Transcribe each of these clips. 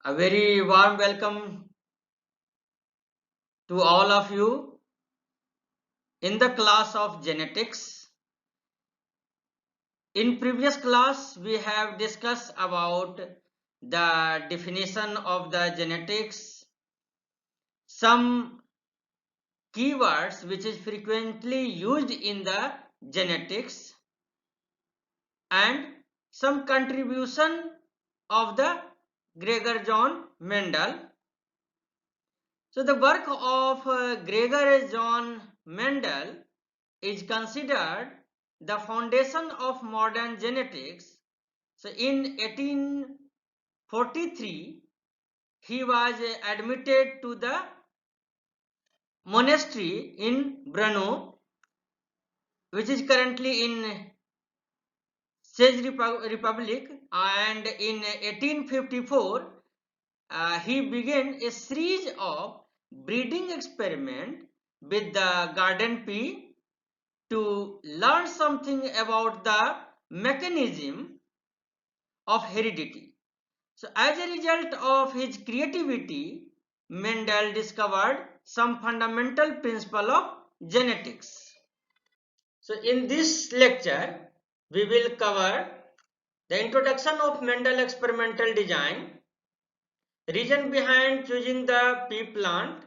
A very warm welcome to all of you in the class of genetics. In previous class, we have discussed about the definition of the genetics, some keywords which is frequently used in the genetics, and some contribution of the Gregor John Mendel. So the work of Gregor John Mendel is considered the foundation of modern genetics. So in 1843, he was admitted to the monastery in Brno, which is currently in Czech Republic, and in 1854, he began a series of breeding experiments with the garden pea to learn something about the mechanism of heredity. So as a result of his creativity, Mendel discovered some fundamental principle of genetics. So in this lecture, we will cover the introduction of Mendel experimental design, reason behind choosing the pea plant,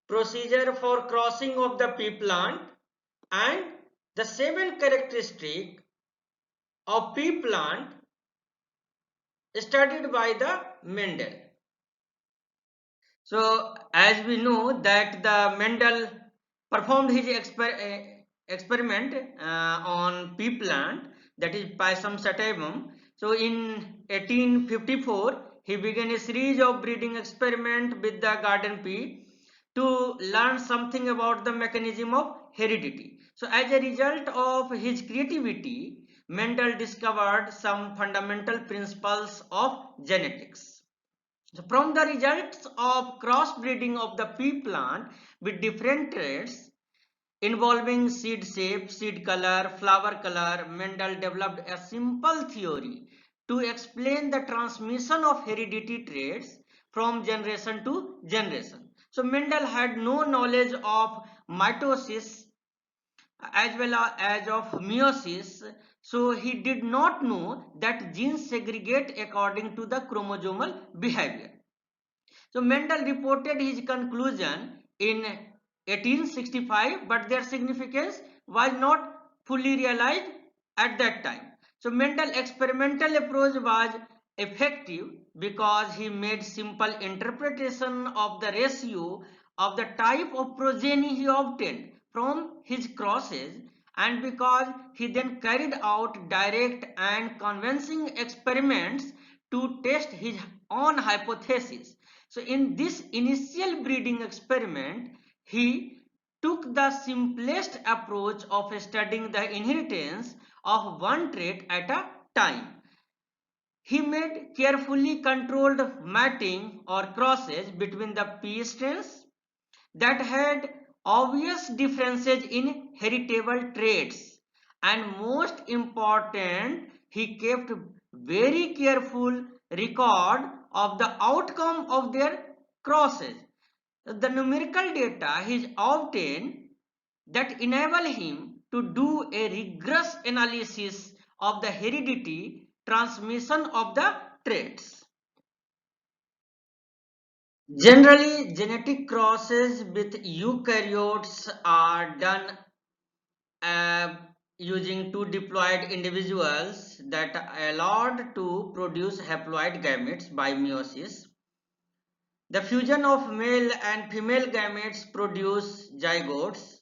procedure for crossing of the pea plant, and the 7 characteristics of pea plant studied by the Mendel. So as we know that the Mendel performed his experiment on pea plant, that is Pisum sativum. So in 1854 he began a series of breeding experiment with the garden pea to learn something about the mechanism of heredity. So as a result of his creativity, Mendel discovered some fundamental principles of genetics. So from the results of crossbreeding of the pea plant with different traits involving seed shape, seed color, flower color, Mendel developed a simple theory to explain the transmission of heredity traits from generation to generation. So Mendel had no knowledge of mitosis as well as of meiosis, so he did not know that genes segregate according to the chromosomal behavior. So Mendel reported his conclusion in 1865, but their significance was not fully realized at that time. So Mendel's experimental approach was effective because he made simple interpretation of the ratio of the type of progeny he obtained from his crosses, and because he then carried out direct and convincing experiments to test his own hypothesis. So in this initial breeding experiment, he took the simplest approach of studying the inheritance of one trait at a time. He made carefully controlled mating or crosses between the pea strains that had obvious differences in heritable traits, and most important, he kept very careful record of the outcome of their crosses. The numerical data he obtained that enable him to do a rigorous analysis of the heredity transmission of the traits. Generally, genetic crosses with eukaryotes are done uh, using two diploid individuals that are allowed to produce haploid gametes by meiosis. The fusion of male and female gametes produce zygotes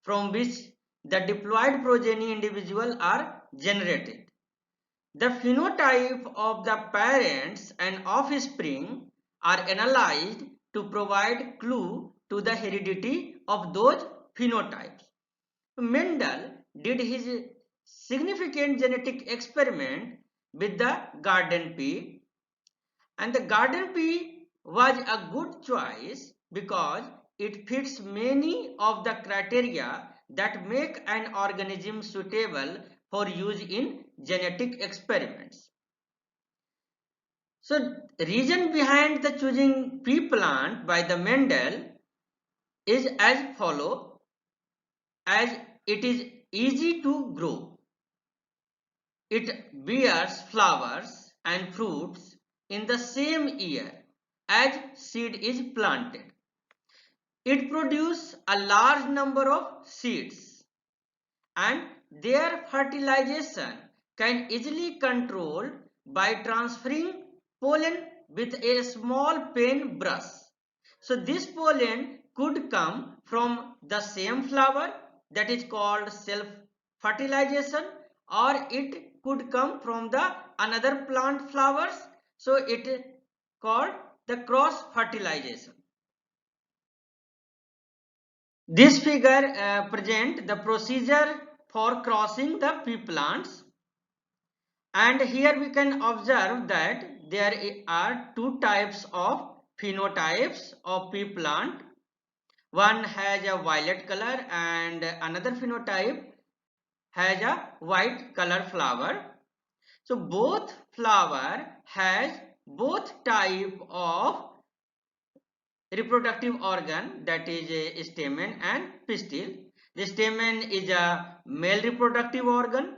from which the diploid progeny individuals are generated. The phenotype of the parents and offspring are analyzed to provide clue to the heredity of those phenotypes. Mendel did his significant genetic experiment with the garden pea, and the garden pea was a good choice because it fits many of the criteria that make an organism suitable for use in genetic experiments. So reason behind the choosing pea plant by the Mendel is as follow, as it is easy to grow. It bears flowers and fruits in the same year as seed is planted. It produces a large number of seeds and their fertilization can easily controlled by transferring pollen with a small pen brush. So this pollen could come from the same flower, that is called self fertilization, or it could come from the another plant flowers, so it is called the cross fertilization. This figure present the procedure for crossing the pea plants, and here we can observe that there are two types of phenotypes of pea plant. One has a violet color and another phenotype has a white color flower. So both flower has both type of reproductive organ, that is a stamen and pistil. The stamen is a male reproductive organ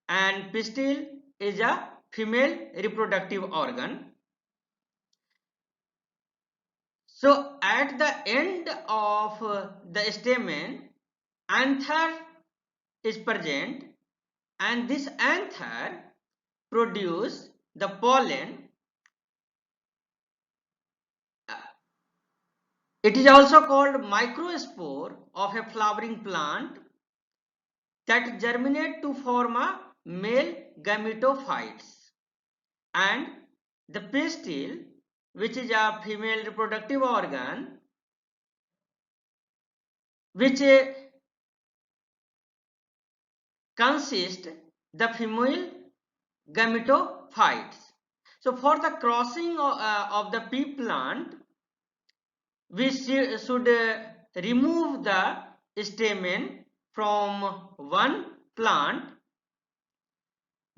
and pistil is a female reproductive organ. So at the end of the stamen, anther is present and this anther produce the pollen. It is also called microspore of a flowering plant that germinate to form a male gametophytes, and the pistil, which is a female reproductive organ, which consist the female gametophytes. So for the crossing of the pea plant, we should remove the stamen from one plant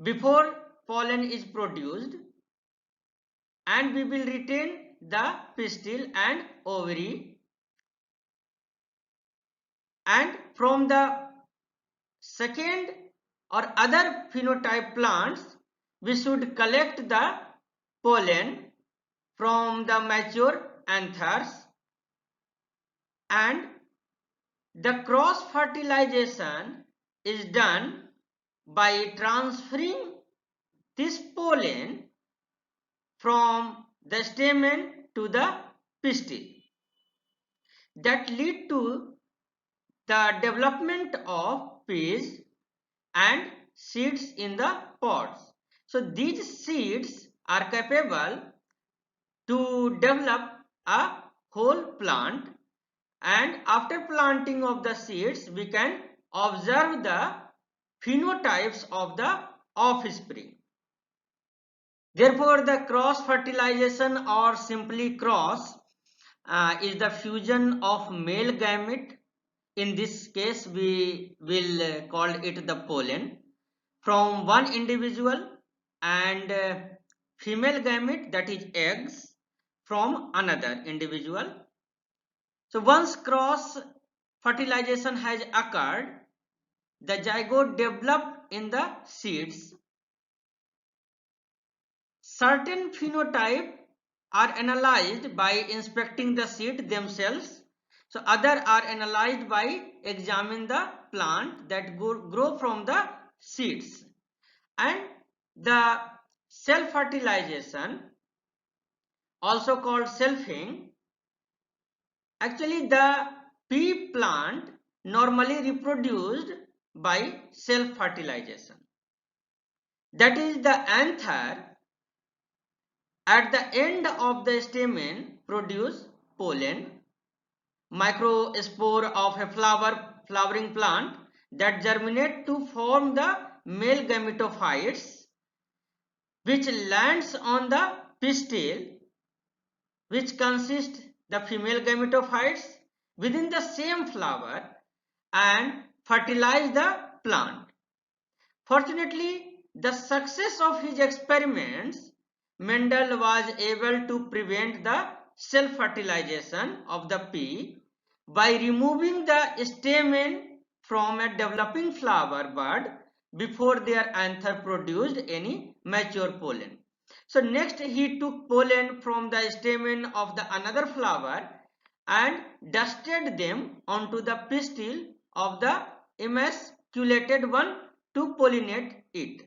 before pollen is produced, and we will retain the pistil and ovary, and from the second or other phenotype plants we should collect the pollen from the mature anthers, and the cross fertilization is done by transferring this pollen from the stamen to the pistil, that lead to the development of peas and seeds in the pods. So these seeds are capable to develop a whole plant, and after planting of the seeds we can observe the phenotypes of the offspring. Therefore the cross fertilization, or simply cross, is the fusion of male gamete. In this case we will call it the pollen from one individual, and female gamete, that is eggs, from another individual. So once cross fertilization has occurred, the zygote developed in the seeds. Certain phenotype are analyzed by inspecting the seed themselves. So other are analyzed by examine the plant that grow from the seeds. And the self fertilization, also called selfing, actually the pea plant normally reproduced by self fertilization. That is, the anther at the end of the stamen produce pollen, microspore of a flowering plant that germinate to form the male gametophytes, which lands on the pistil, which consists the female gametophytes within the same flower, and fertilize the plant. Fortunately, the success of his experiments Mendel was able to prevent the self-fertilization of the pea by removing the stamen from a developing flower bud before their anther produced any mature pollen. So next he took pollen from the stamen of the another flower and dusted them onto the pistil of the emasculated one to pollinate it.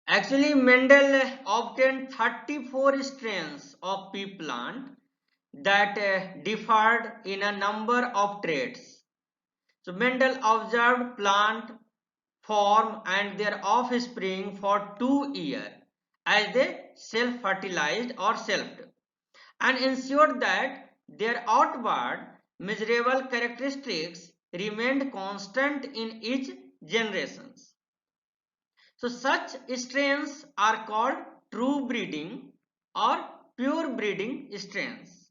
Actually, Mendel obtained 34 strains of pea plant that differed in a number of traits. So Mendel observed plant form and their offspring for 2 years as they self-fertilized or selfed, and ensured that their outward measurable characteristics remained constant in each generation. So such strains are called true breeding or pure breeding strains.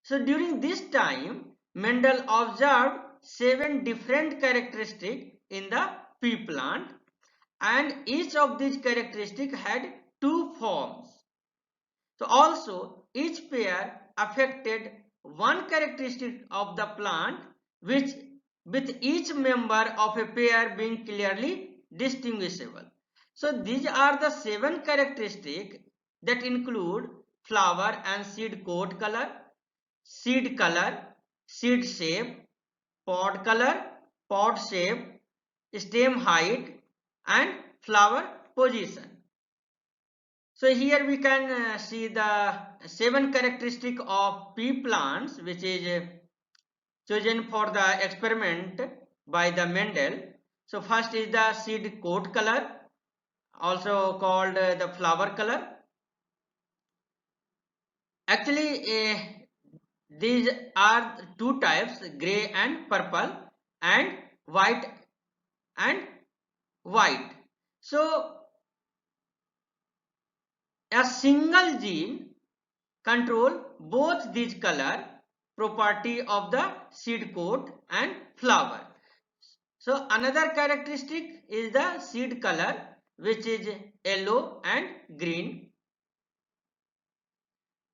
So during this time, Mendel observed 7 different characteristics in the pea plant, and each of these characteristics had 2 forms. So also each pair affected one characteristic of the plant, which with each member of a pair being clearly distinguishable. So these are the 7 characteristics that include flower and seed coat color, seed shape, pod color, pod shape, stem height and flower position. So here we can see the 7 characteristic of pea plants, which is chosen for the experiment by the Mendel. So first is the seed coat color, also called the flower color. Actually, these are 2 types, gray and purple, and white and white. So a single gene control both these color property of the seed coat and flower. So another characteristic is the seed color, which is yellow and green.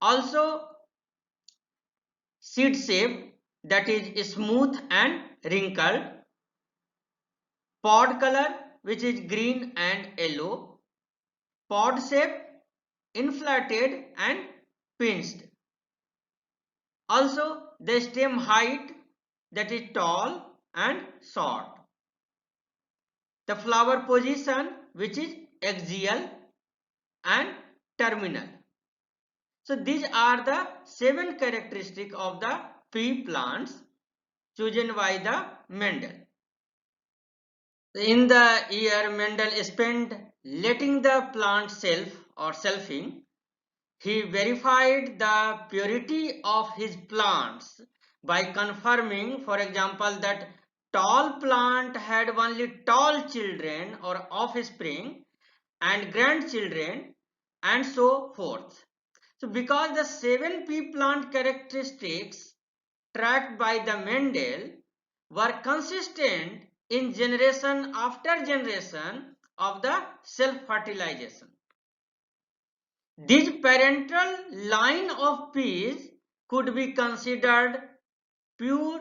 Also seed shape, that is smooth and wrinkled. Pod color, which is green and yellow. Pod shape, inflated and pinched. Also the stem height, that is tall and short. The flower position, which is axial and terminal. So these are the 7 characteristics of the pea plants chosen by the Mendel. In the year Mendel spent letting the plant self or selfing, he verified the purity of his plants by confirming, for example, that tall plant had only tall children or offspring and grandchildren and so forth. So because the 7 pea plant characteristics tracked by the Mendel were consistent in generation after generation of the self-fertilization. This parental line of peas could be considered pure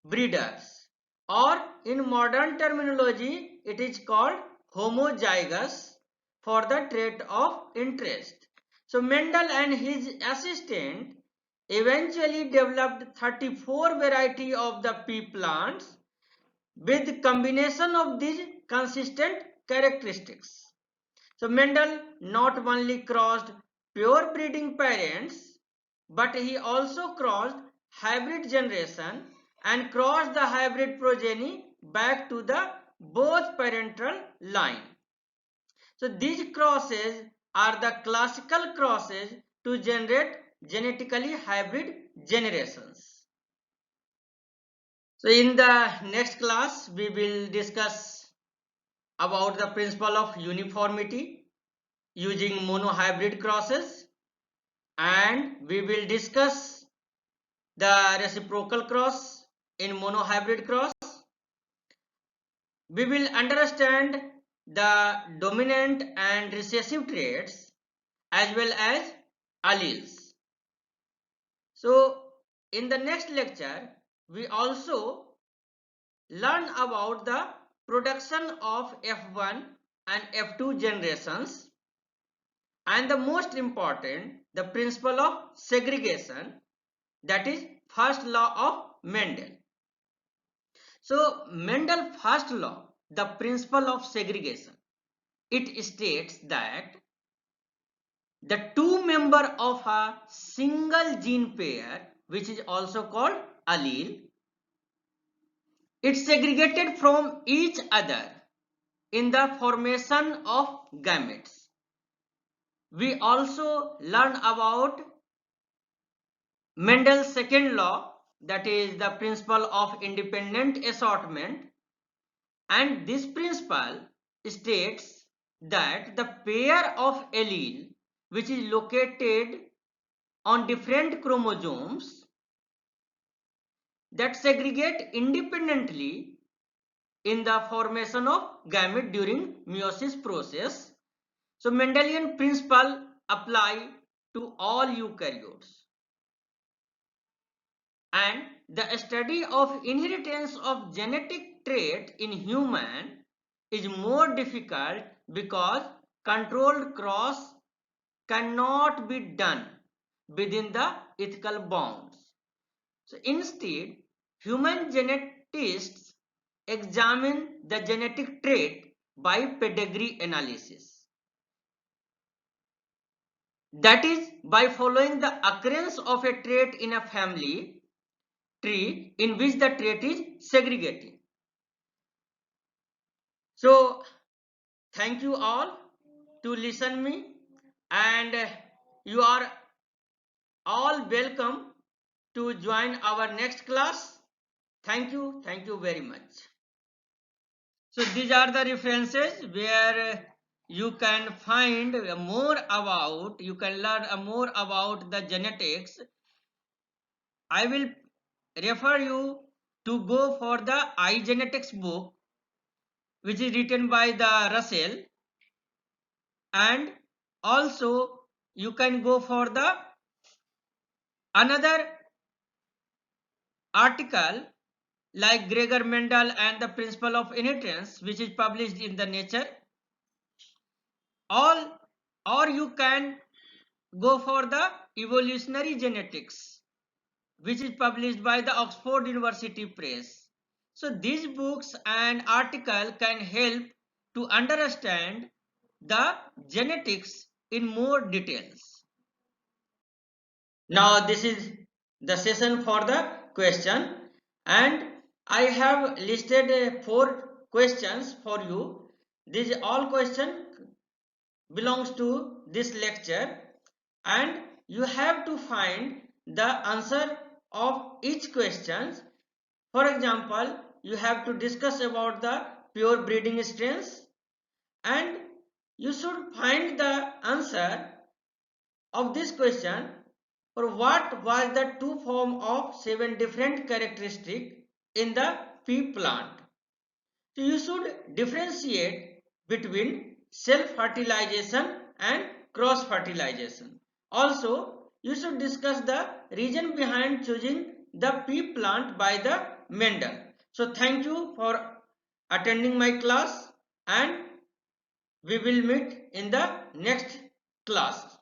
breeders, or in modern terminology it is called homozygous for the trait of interest. So Mendel and his assistant eventually developed 34 variety of the pea plants with combination of these consistent characteristics. So Mendel not only crossed pure breeding parents, but he also crossed hybrid generation and crossed the hybrid progeny back to the both parental line. So these crosses are the classical crosses to generate genetically hybrid generations. So in the next class we will discuss about the principle of uniformity using monohybrid crosses, and we will discuss the reciprocal cross in monohybrid cross. We will understand the dominant and recessive traits as well as alleles. So in the next lecture, we also learn about the production of F1 and F2 generations, and the most important, the principle of segregation, that is first law of Mendel. So Mendel first law, the principle of segregation, it states that the two member of a single gene pair, which is also called allele, it's segregated from each other in the formation of gametes. We also learn about Mendel's second law, that is the principle of independent assortment, and this principle states that the pair of allele which is located on different chromosomes that segregate independently in the formation of gamete during meiosis process. So Mendelian principle apply to all eukaryotes, and the study of inheritance of genetic trait in human is more difficult because controlled cross cannot be done within the ethical bounds. So instead, human geneticists examine the genetic trait by pedigree analysis. That is, by following the occurrence of a trait in a family tree in which the trait is segregating. So thank you all to listen me, and you are all welcome to join our next class. Thank you very much. So these are the references where you can find more about, you can learn more about the genetics. I will refer you to go for the iGenetics book, which is written by the Russell, and also you can go for the another article like Gregor Mendel and the Principle of Inheritance, which is published in the Nature. All, or you can go for the Evolutionary Genetics, which is published by the Oxford University Press. So these books and article can help to understand the genetics in more details. Now this is the session for the question, and I have listed 4 questions for you. These all question belongs to this lecture, and you have to find the answer of each question. For example, you have to discuss about the pure breeding strains, and you should find the answer of this question for what was the two form of 7 different characteristics in the pea plant. So you should differentiate between self-fertilization and cross-fertilization. Also, you should discuss the reason behind choosing the pea plant by the Mendel. So thank you for attending my class, and we will meet in the next class.